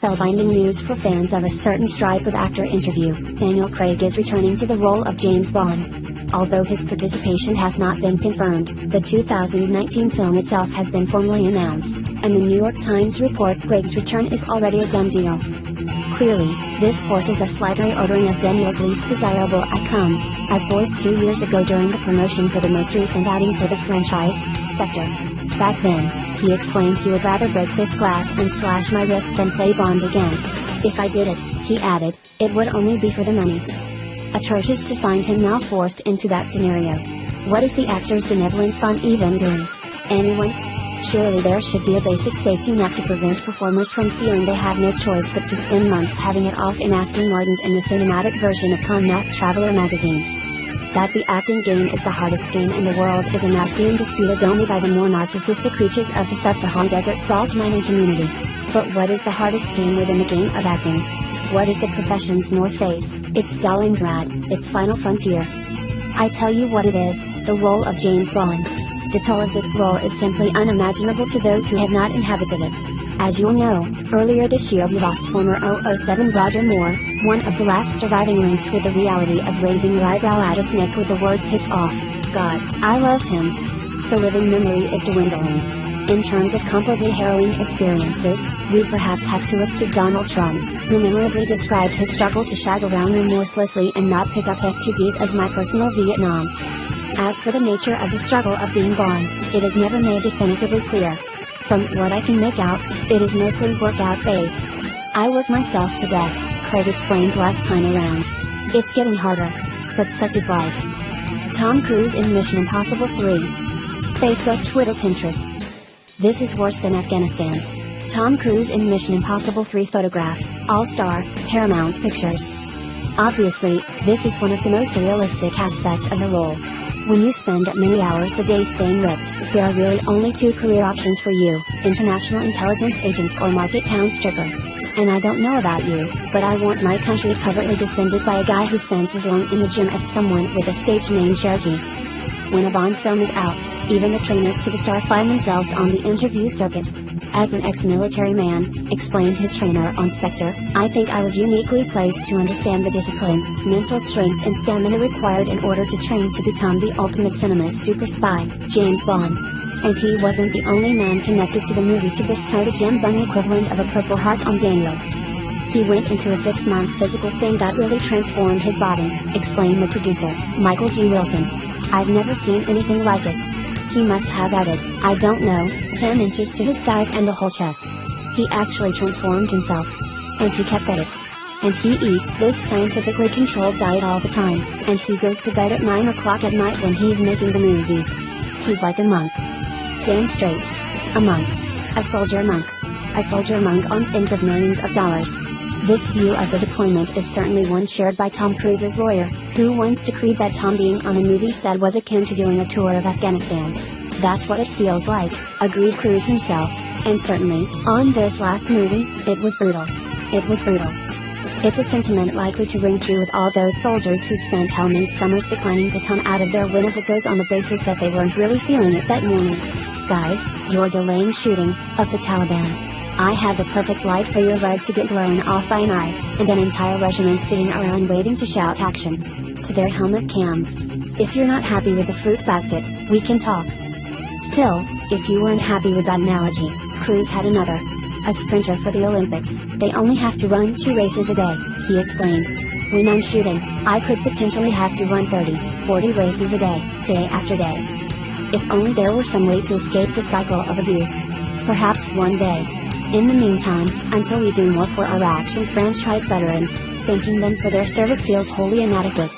spellbinding news for fans of a certain Stripe with actor interview. Daniel Craig is returning to the role of James Bond. Although his participation has not been confirmed, the 2019 film itself has been formally announced, and the New York Times reports Craig's return is already a done deal. Clearly, this forces a slight reordering of Daniel's least desirable icons, as voiced 2 years ago during the promotion for the most recent outing for the franchise, Spectre. Back then, he explained he would rather break this glass and slash my wrists than play Bond again. If I did it, he added, it would only be for the money. Atrocious to find him now forced into that scenario. What is the actor's benevolent fun even doing? Anyone? Surely there should be a basic safety net to prevent performers from feeling they have no choice but to spend months having it off in Aston Martins in the cinematic version of Masked Traveler magazine. That the acting game is the hardest game in the world is an axiom disputed only by the more narcissistic creatures of the sub-Saharan desert salt mining community. But what is the hardest game within the game of acting? What is the profession's North Face, its Stalingrad, its final frontier? I tell you what it is, the role of James Bond. The toll of this role is simply unimaginable to those who have not inhabited it. As you'll know, earlier this year we lost former 007 Roger Moore, one of the last surviving links with the reality of raising your eyebrow at a snake with the words "hiss off." God, I loved him. So living memory is dwindling. In terms of comparably harrowing experiences, we perhaps have to look to Donald Trump, who memorably described his struggle to shag around remorselessly and not pick up STDs as my personal Vietnam. As for the nature of the struggle of being Bond, it is never made definitively clear. From what I can make out, it is mostly workout based. I work myself to death, Craig explained last time around. It's getting harder. But such is life. Tom Cruise in Mission Impossible 3. Facebook, Twitter, Pinterest. This is worse than Afghanistan. Tom Cruise in Mission Impossible 3 photograph, All-Star, Paramount Pictures. Obviously, this is one of the most realistic aspects of the role. When you spend that many hours a day staying ripped, there are really only two career options for you, international intelligence agent or market town stripper. And I don't know about you, but I want my country covertly defended by a guy who spends as long in the gym as someone with a stage name Cherokee. When a Bond film is out, even the trainers to the star find themselves on the interview circuit. As an ex-military man, explained his trainer on Spectre, I think I was uniquely placed to understand the discipline, mental strength and stamina required in order to train to become the ultimate cinema super spy, James Bond. And he wasn't the only man connected to the movie to bestow the Jim Bunny equivalent of a Purple Heart on Daniel. He went into a 6-month physical thing that really transformed his body, explained the producer, Michael G. Wilson. I've never seen anything like it. He must have added, I don't know, 10 inches to his thighs and the whole chest. He actually transformed himself. And he kept at it. And he eats this scientifically controlled diet all the time, and he goes to bed at 9 o'clock at night when he's making the movies. He's like a monk. Damn straight. A monk. A soldier monk. A soldier monk on tens of millions of dollars. This view of the deployment is certainly one shared by Tom Cruise's lawyer, who once decreed that Tom being on a movie set was akin to doing a tour of Afghanistan. That's what it feels like, agreed Cruise himself, and certainly, on this last movie, it was brutal. It was brutal. It's a sentiment likely to ring true with all those soldiers who spent how many summers declining to come out of their win if it goes on the basis that they weren't really feeling it that morning. Guys, you're delaying shooting of the Taliban. I had the perfect light for your leg to get blown off by an eye, and an entire regiment sitting around waiting to shout action to their helmet cams. If you're not happy with the fruit basket, we can talk. Still, if you weren't happy with that analogy, Cruise had another. A sprinter for the Olympics, they only have to run 2 races a day, he explained. When I'm shooting, I could potentially have to run 30, 40 races a day after day. If only there were some way to escape the cycle of abuse. Perhaps one day. In the meantime, until we do more for our action franchise veterans, thanking them for their service feels wholly inadequate.